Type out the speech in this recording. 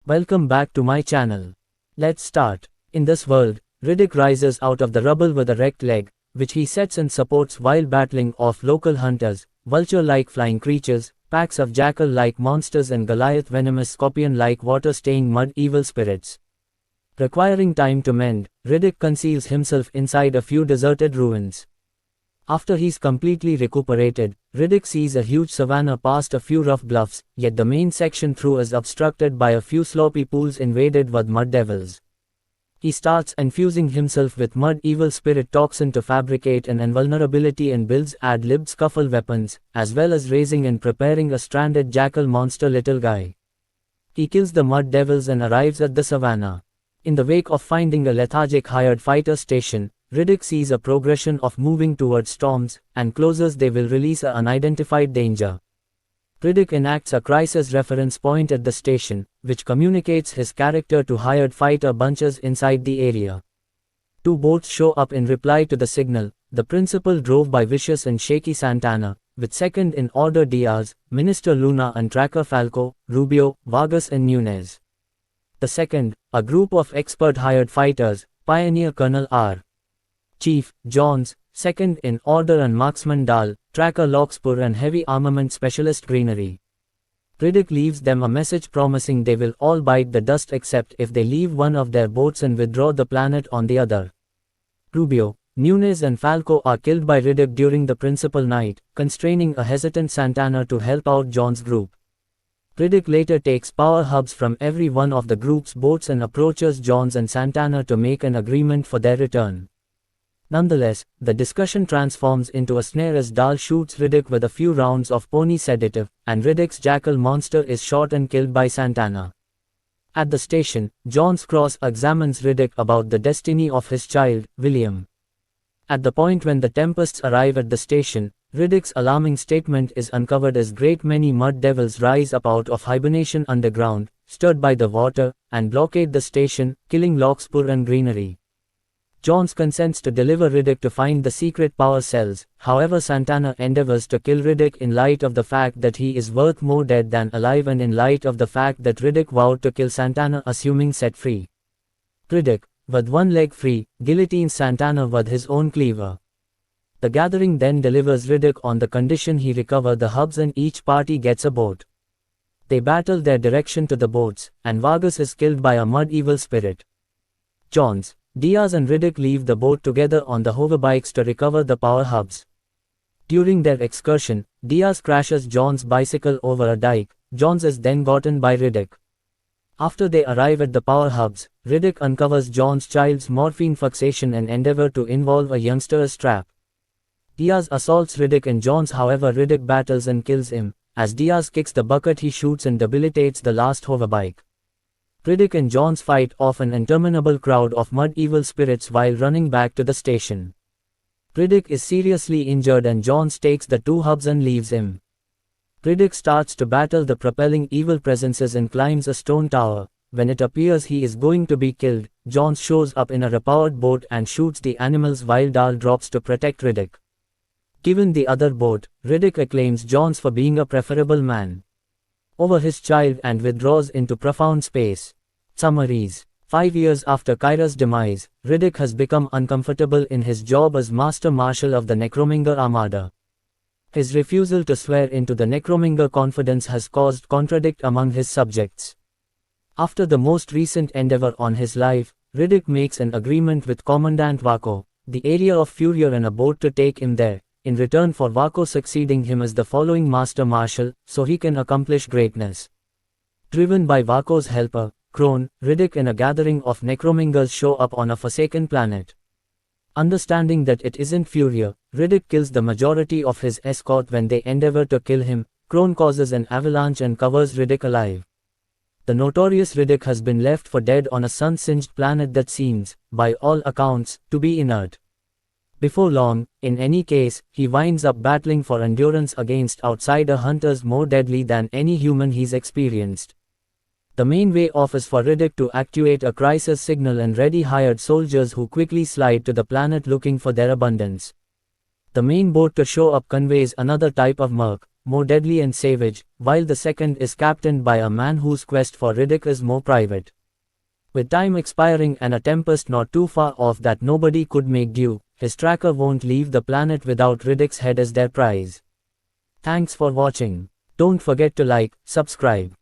Welcome back to my channel. Let's start. In this world, Riddick rises out of the rubble with a wrecked leg, which he sets and supports while battling off local hunters, vulture-like flying creatures, packs of jackal-like monsters and Goliath venomous scorpion-like water-staying mud evil spirits. Requiring time to mend, Riddick conceals himself inside a few deserted ruins. After he's completely recuperated, Riddick sees a huge savanna past a few rough bluffs, yet the main section through is obstructed by a few sloppy pools invaded with mud devils. He starts infusing himself with mud evil spirit toxin to fabricate an invulnerability and builds ad-libbed scuffle weapons, as well as raising and preparing a stranded jackal monster little guy. He kills the mud devils and arrives at the savanna. In the wake of finding a lethargic hired fighter station, Riddick sees a progression of moving towards storms, and closer they will release an unidentified danger. Riddick enacts a crisis reference point at the station, which communicates his character to hired fighter bunches inside the area. Two boats show up in reply to the signal, the principal drove by Vicious and Shaky Santana, with second in order Diaz, Minister Luna and Tracker Falco, Rubio, Vargas and Nunez. The second, a group of expert hired fighters, Pioneer Colonel R. Chief, Johns, second in order and Marksman Dahl, Tracker Lockspur and Heavy Armament Specialist Greenery. Riddick leaves them a message promising they will all bite the dust except if they leave one of their boats and withdraw the planet on the other. Rubio, Nunez and Falco are killed by Riddick during the principal night, constraining a hesitant Santana to help out John's group. Riddick later takes power hubs from every one of the group's boats and approaches Johns and Santana to make an agreement for their return. Nonetheless, the discussion transforms into a snare as Dahl shoots Riddick with a few rounds of pony sedative, and Riddick's jackal monster is shot and killed by Santana. At the station, Johns cross-examines Riddick about the destiny of his child, William. At the point when the Tempests arrive at the station, Riddick's alarming statement is uncovered as great many mud devils rise up out of hibernation underground, stirred by the water, and blockade the station, killing Lockspur and Greenery. Johns consents to deliver Riddick to find the secret power cells, however Santana endeavors to kill Riddick in light of the fact that he is worth more dead than alive and in light of the fact that Riddick vowed to kill Santana assuming set free. Riddick, with one leg free, guillotines Santana with his own cleaver. The gathering then delivers Riddick on the condition he recover the hubs and each party gets a boat. They battle their direction to the boats, and Vargas is killed by a mud evil spirit. Johns, Diaz and Riddick leave the boat together on the hoverbikes to recover the power hubs. During their excursion, Diaz crashes John's bicycle over a dike. Johns is then gotten by Riddick. After they arrive at the power hubs, Riddick uncovers John's child's morphine fixation and endeavor to involve a youngster's trap. Diaz assaults Riddick and Johns, however Riddick battles and kills him. As Diaz kicks the bucket he shoots and debilitates the last hoverbike. Riddick and Johns fight off an interminable crowd of mud evil spirits while running back to the station. Riddick is seriously injured and Johns takes the two hubs and leaves him. Riddick starts to battle the propelling evil presences and climbs a stone tower. When it appears he is going to be killed, Johns shows up in a repowered boat and shoots the animals while Dahl drops to protect Riddick. Given the other boat, Riddick acclaims Johns for being a preferable man over his child and withdraws into profound space. Summaries. 5 years after Kyra's demise, Riddick has become uncomfortable in his job as Master Marshal of the Necromonger armada. His refusal to swear into the Necromonger confidence has caused contradict among his subjects. After the most recent endeavor on his life, Riddick makes an agreement with Commandant Vaako, the area of Furya and a boat to take him there, in return for Vaako succeeding him as the following Master Marshal, so he can accomplish greatness. Driven by Vaako's helper, Krone, Riddick and a gathering of Necromongers show up on a forsaken planet. Understanding that it isn't Furya, Riddick kills the majority of his escort when they endeavor to kill him. Krone causes an avalanche and covers Riddick alive. The notorious Riddick has been left for dead on a sun-singed planet that seems, by all accounts, to be inert. Before long, in any case, he winds up battling for endurance against outsider hunters more deadly than any human he's experienced. The main way off is for Riddick to activate a crisis signal and ready hired soldiers who quickly slide to the planet looking for their abundance. The main boat to show up conveys another type of merc, more deadly and savage, while the second is captained by a man whose quest for Riddick is more private. With time expiring and a tempest not too far off that nobody could make due, his tracker won't leave the planet without Riddick's head as their prize. Thanks for watching. Don't forget to like, subscribe,